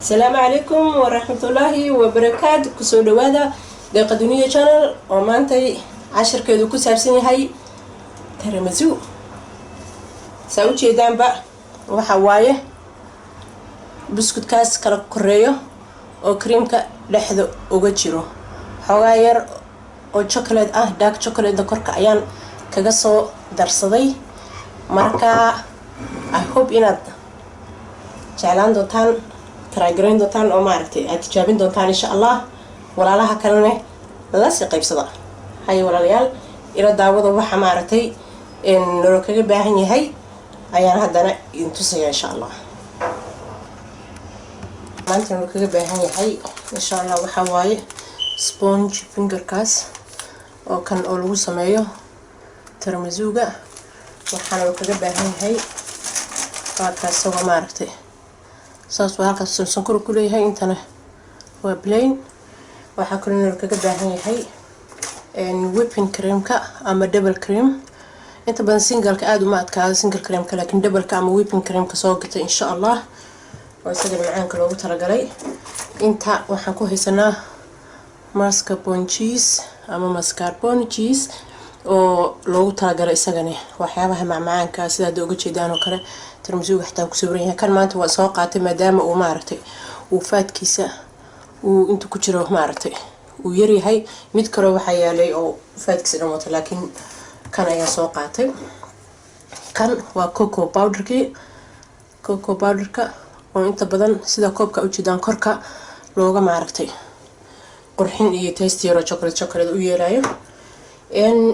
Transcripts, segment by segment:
السلام عليكم ورحمة الله وبركاته. كسو دوادا دقة دنيا channel ومانتي 10 كيدو كسابسيني هاي ترمزو ساو جيدان با وحوايه بسكوت كاس كلا كوريو او كريمكا dhexdo uga jiro xogaa yar oo chocolate ah dark chocolate da korka ayaan kaga soo darsaday marka I hope inaad jeclaan doontaan try gareyn doontaan oo maaragtay aad tijaabin doontaan insha Allah walaalaha kalena la sii qaybsada hay walaalayaal ila daawada waxa maaragtay in loo kaga baahan yahay ayaan hadana intusaya insha Allah maanta loo kaga baahan yahay insha Allah waxa waaye sponge finger kaas oo kan oo lagu sameeyo tiramizuga waxaan loo kaga baahan yahay qaadkaas oo maaragtay saas waa halkaas sonkor ku leeyahay intana waa plain waxa kale loo kaga baahan yahay whipping cream ka ama double cream inta badan single ka aad uma adkaado single cream ka laakiin double ka ama whipping cream ka soo gatay insha Allah وأسجل معاك لو ترجلي أنت وحنكو هسنا mascarpone cheese أما mascarpone cheese أو لو ترجلي سجني وحيابها معاك سيدا دوجي جدان وكره ترمزوه حتى كسوريها كان ما أنت وساقات مدام ومارتي وفات كيسة وأنتو كتيره مارتي ويري هاي متكره وحيالي أو فات كيسة لكن كان أي ساقاتي كان وكوكو باودر كي كوكو باودر كا وانت بدن سيدا كوبكا او جيدان كوركا لوغا maaragtay qurxin iyo taste yaro chocolate u yeelayo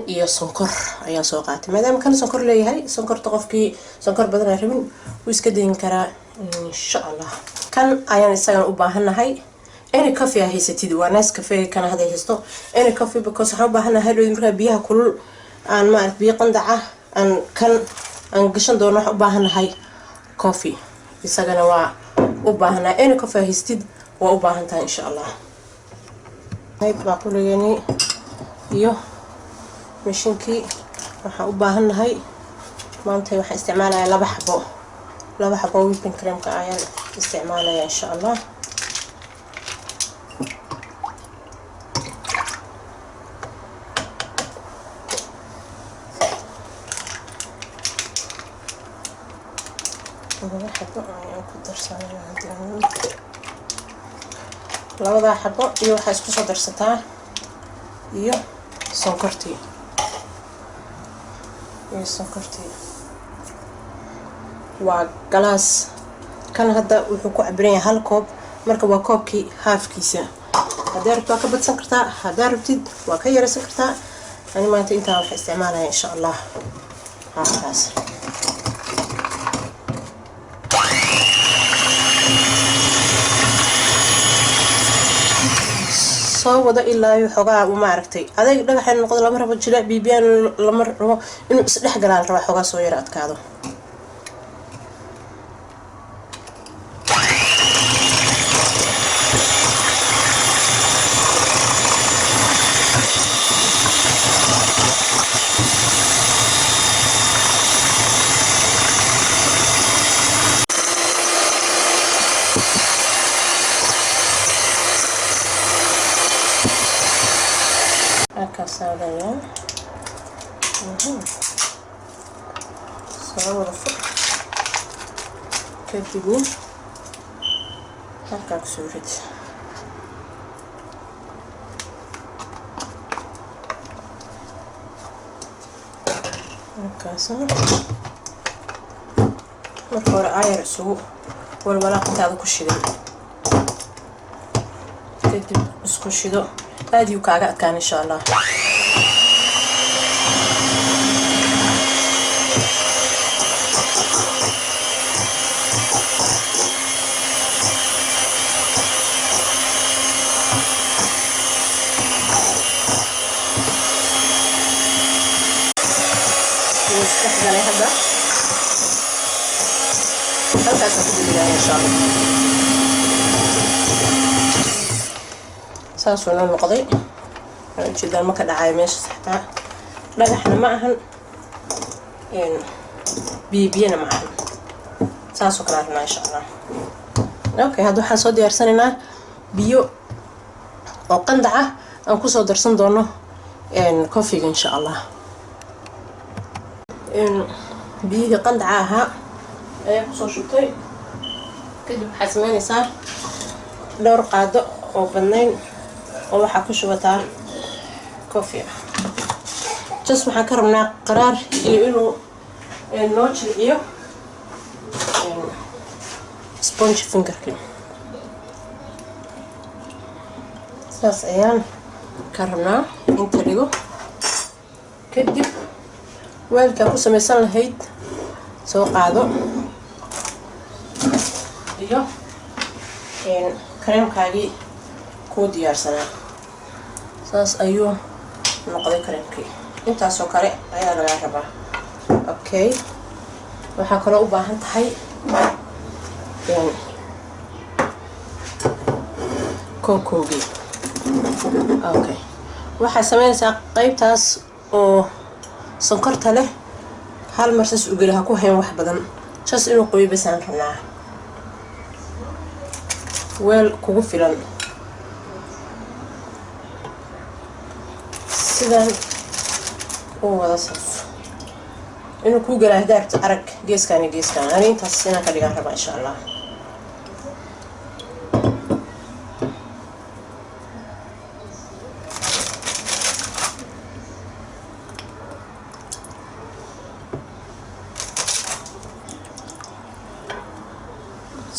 iyo sonkor ayaa soo qaatay maadaama kan sonkor leeyahay sonkorta qofkii sonkor badan ay rabin uu iska deyn karaa insha Allah kan ayaan isagan u baahanahay any coffee ah haysatid waa Nescafe kana haday haysto any coffee because waxaan u baahanahay marka biyaha kulul aan maaragtay biyo qandaca aan gashan doono wax u baahanahay coffee isagana waa u baahanaa in ka faahiistid waa u baahantaa insha Allah hayb baaquliyani iyo mishinkii waxa u baahanahay maanta waxa isticmaalayaa laba xabo whipping cream ka ayaan isticmaalayaa insha Allah labada xabo iyo waxa isku soo darsataa iyo sonkortii waa glass kan hadda wuxuu ku cabiran yahay hal koob marka waa koobkii halfkiisa haddii rabto ka badsan kartaa haddii rabtid waa ka yaraysan kartaa ani maanta inta wax isticmaalaya insha Allah halkaas soo wada ilaa iyo xogaa u maaragtay adeeg dhagaxan noqdo lama rabo jilaa biibiyaan lama rabo inuu isdhex galaan raba xogaa soo yar adkaado كاسادة يا صور فوق كتبين هكاك سورت هكاسا مكور عاير سوق والولاق تاعو كشيدو كتب اسكشيدو هادي وكاغا كان ان شاء الله نستحضر هذا هذا سأقول ان شاء الله ساس ولا نقضي جدا ما كان عايم ايش صحتها لا احنا معهن يعني بيبينا معهن ساسو كرارنا ان شاء الله اوكي هذا waxaan soo diyaarsanaynaa biyo oo qandac ah aan ku soo darsan doono coffee insha Allah biyo qandac ah ayaa ku soo shubtay kadib waxaad samaynaysaa dhowr qaado oo badnayn oo waxaa ku shubataa coffee just waxaan ka rabnaa qaraar iyo inuu noo jilciyo sponge fingerkin saas ayaan ka rabnaa inta dhigo kadib weelka ku samaysan lahayd soo qaado iyo kareemkaagii ku diyaarsanaa saas ayuu noqday kareemkii intaasoo kale ayaa laga rabaa okay waxaa kaloo u baahan tahay kookoogi okay waxaa samaynaysaa qaybtaas oo sonkorta leh hal mar sas u geli ha ku hayn wax badan just inuu qoyo basaan rabnaa weel kugu filan sidan oo wada saf inuu ku galaa hadaagta arag geeskan iyo geeskan ani intaas inaan ka dhigaan rabaa insha Allah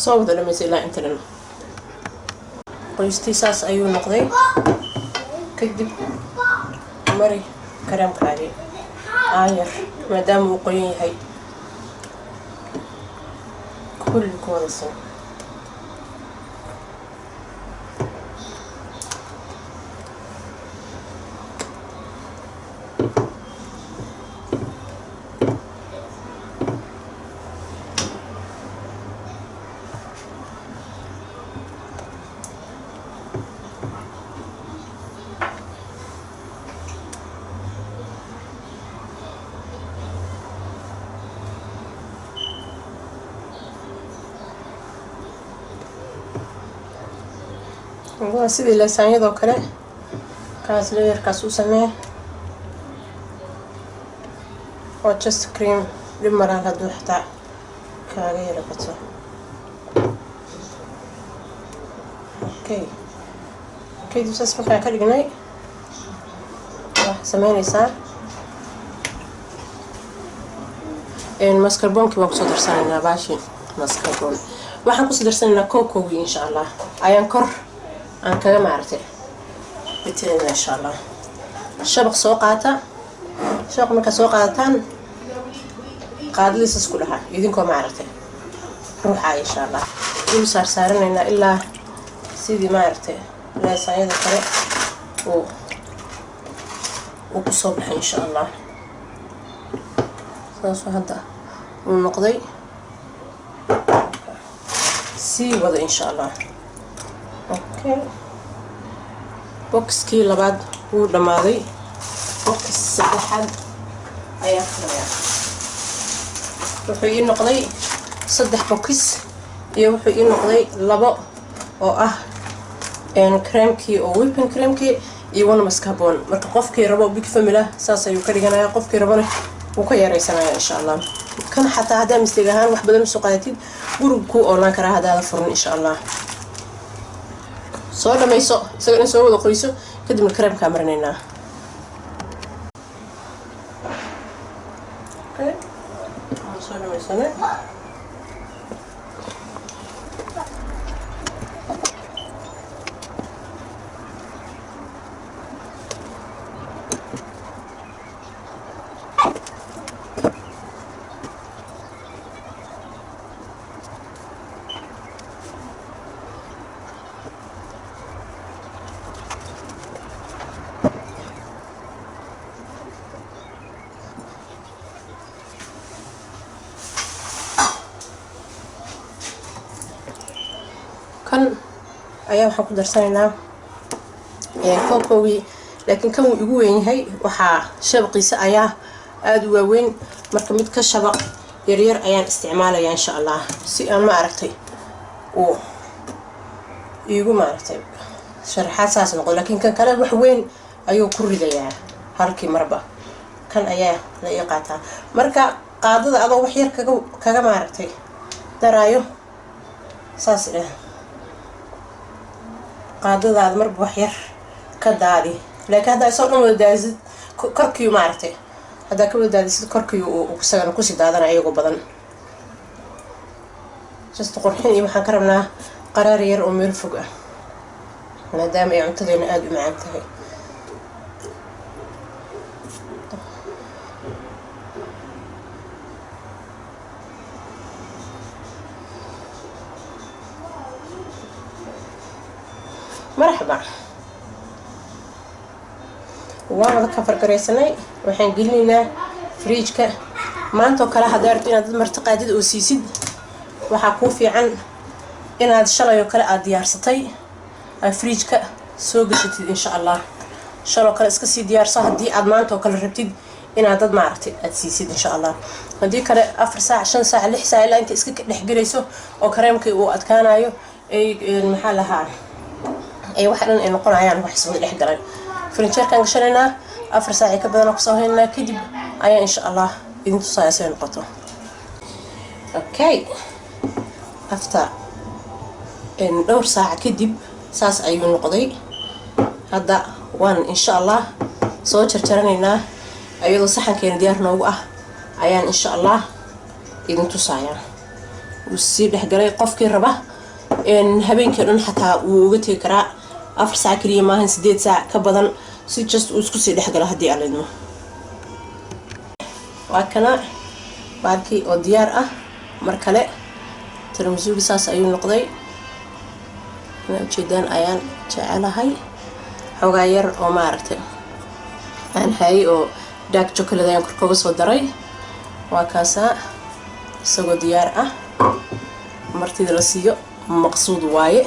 soo wada dhameysay intaan qoystiisaas ayuu noqday kadib mari kareemkaagii ayar maadaama uu qoyan yahay kulligooda san waa sidii lasaanyadoo kale kaas leeyarkaas u samee oo just cream dhib maraan hadduu xitaa kaaga yara bato okay kadib saas markaan ka dhignay waxaa samaynaysaa mascarpone waan kusoo darsanaynaa baashi mascarpone waxaan kusoo darsanaynaa kookoogi insha Allah ayaan kor aan kaga maartay bitirina insha Allah shabaq soo qaata shabaq marka soo qaadataan qaadliis isku dhaha idinkoo maartay ruuxa insha Allah dul saaranayna ilaa sidii maartay laasayada kale oo ku soo baxay insha Allah saas hadda uu noqday si wada insha Allah okay boxkii labaad wuu dhamaaday box saddexaad ayaa furaya wuxuu ii noqday 3 box iyo wuxuu ii noqday 2 oo ah creamkii oo whipping creamkii iyo one mascarpone marka qofkii rabo big family saas ayuu ka dhiganayaa qofkii rabana wuu ka yareysanayaa insha Allah kan xataa hadaa mistake ahaan wax badan soo qaadatid guriga ku oolaan karaa hadaada furan insha Allah soo dhamayso isaga soo wada qoyso kadib kareemka marinaynaa okay soo dhamaysana kan ayaa waxaan ku darsanaynaa kookoogi laakiin kan uu igu weyn yahay waxaa shabaqiisa ayaa aad u waaweyn marka mid ka shabaq yar yar ayaan isticmaalayaa insha Allah si aan ma aragtay oo iigu maaragtay sharaxaad saas noqdo. laakiin kan kale wax weyn ayuu ku ridayaa halkii marba. kan ayaa la ii qaataa. marka qaadada adoo wax yar kaga maaragtay daraayo saas qaadadaada marba wax yar ka daadi. laakiin haddaa isoo dhan wada daadisid korkii maaragtay haddaa ka wada daadisid korkii isagana kusii daadana iyagoo badan. just qurxin iyo waxaan ka rabnaa qaraar yar oo meel fog ah maadaama ay cuntadeena aada u macaan tahay. marxaba waan wada ka fargaraysanay. waxaan gelinaynaa fridge-ka. maanta oo kale haddaa rabto inaad dad marti qaadid oo siisid waxaa kuu fiican inaad shalay oo kale aad diyaarsatay aad fridge-ka soo gashatid insha allah. shaloo kale iska sii diyaarso haddii aad maanta oo kale rabtid inaad dad maaragtay aad siisid insha allah. haddii kale 4 saac 5 saac 6 saac ilaa inta iska dhexgelayso oo kareemkii uu adkaanayo ay maxaa lahaa ay wax dhan ay noqonayaan wax iswada dhex galay. furniture-kan gashanaynaa 4 saac ka badan ku soo haynaa kadib ayaa insha allah idin tusaaya soo noqoto. okay after dhowr saac kadib saas ayuu noqday. hadda waan insha allah soo jarjaranaynaa ayadoo saxankeena diyaar noogu ah ayaan insha allah idin tusaaya. wuu sii dhex galay. qofkii raba habeenkii dhan xataa wuu uga tegi karaa 4 saac kaliya maahan 8 saac ka badan si just uu isku sii dhex galo haddii aan idmo. waa kana baarkii oo diyaar ah. mar kale tiramisu saas ayuu noqday. ujeedaan ayaan jecelahay. xoogaa yar oo maaragtay aan hayay oo dark chocolate ayaan korkooga soo daray. waa kaasaa isagoo diyaar ah martida la siiyo maqsuud waaye.